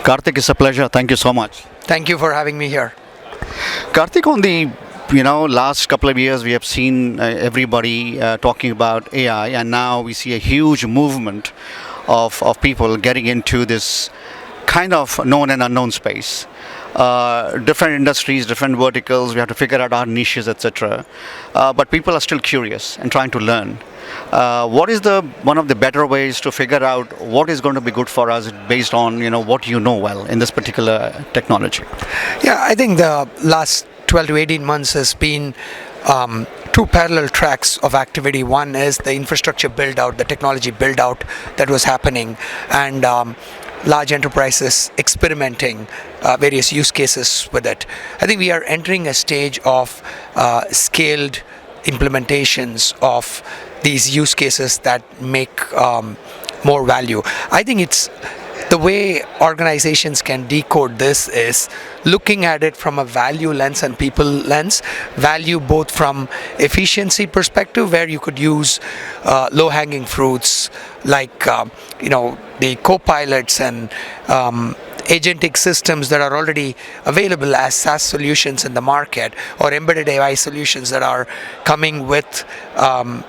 Karthik, it's a pleasure. Thank you so much. Thank you for having me here. Karthik, on the last couple of years, we have seen everybody talking about AI, and now we see a huge movement of people getting into this kind of known and unknown space. Different industries, different verticals, we have to figure out our niches, etc. But people are still curious and trying to learn. What is the one of the better ways to figure out what is going to be good for us based on what you know well in this particular technology? Yeah, I think the last 12 to 18 months has been two parallel tracks of activity. One is the infrastructure build out, the technology build out that was happening, and large enterprises experimenting various use cases with it. I think we are entering a stage of scaled implementations of these use cases that make more value. I think it's the way organizations can decode this is looking at it from a value lens and people lens. Value both from efficiency perspective, where you could use low-hanging fruits like the co-pilots and agentic systems that are already available as SaaS solutions in the market, or embedded AI solutions that are coming with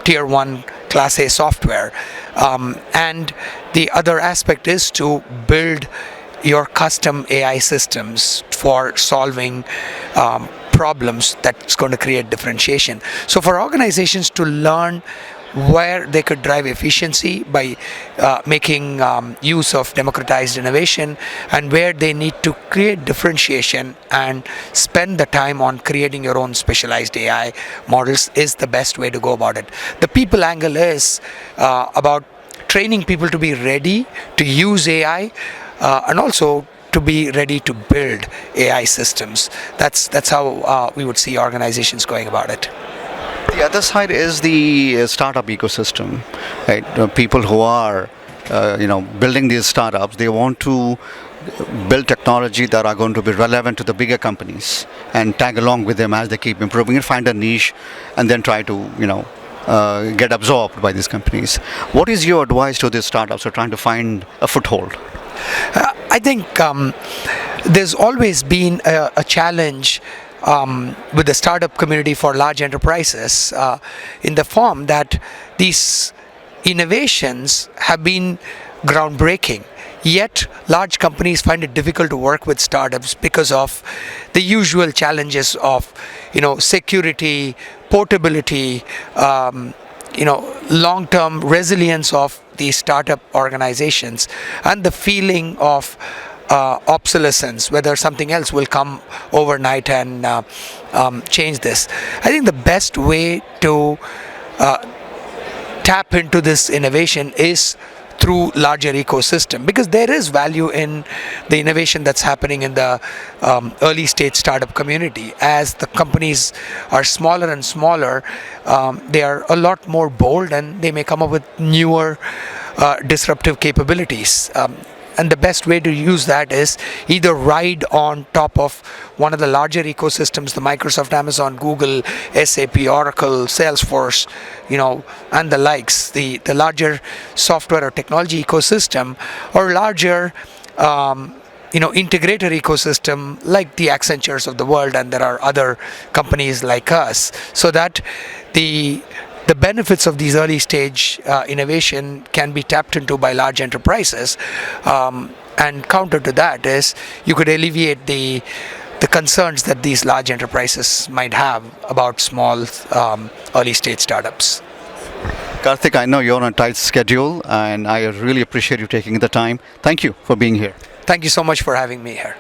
tier 1 class A software. And the other aspect is to build your custom AI systems for solving problems that's going to create differentiation. So for organizations to learn where they could drive efficiency by making use of democratized innovation, and where they need to create differentiation and spend the time on creating your own specialized AI models, is the best way to go about it. The people angle is about training people to be ready to use AI and also to be ready to build AI systems. That's how we would see organizations going about it. The other side is the startup ecosystem, right? People who are, building these startups, they want to build technology that are going to be relevant to the bigger companies and tag along with them as they keep improving and find a niche, and then try to, get absorbed by these companies. What is your advice to these startups who are trying to find a foothold? I think there's always been a challenge with the startup community for large enterprises in the form that these innovations have been groundbreaking. Yet large companies find it difficult to work with startups because of the usual challenges of security, portability, long-term resilience of these startup organizations, and the feeling of obsolescence, whether something else will come overnight and change this. I think the best way to tap into this innovation is through larger ecosystem, because there is value in the innovation that's happening in the early stage startup community. As the companies are smaller and smaller, they are a lot more bold, and they may come up with newer disruptive capabilities. And the best way to use that is either ride on top of one of the larger ecosystems, the Microsoft, Amazon, Google, SAP, Oracle, Salesforce, and the likes, the larger software or technology ecosystem, or larger integrator ecosystem like the Accentures of the world, and there are other companies like us, so that the benefits of these early stage innovation can be tapped into by large enterprises. And counter to that is you could alleviate the concerns that these large enterprises might have about small early stage startups. Karthik, I know you're on a tight schedule, and I really appreciate you taking the time. Thank you for being here. Thank you so much for having me here.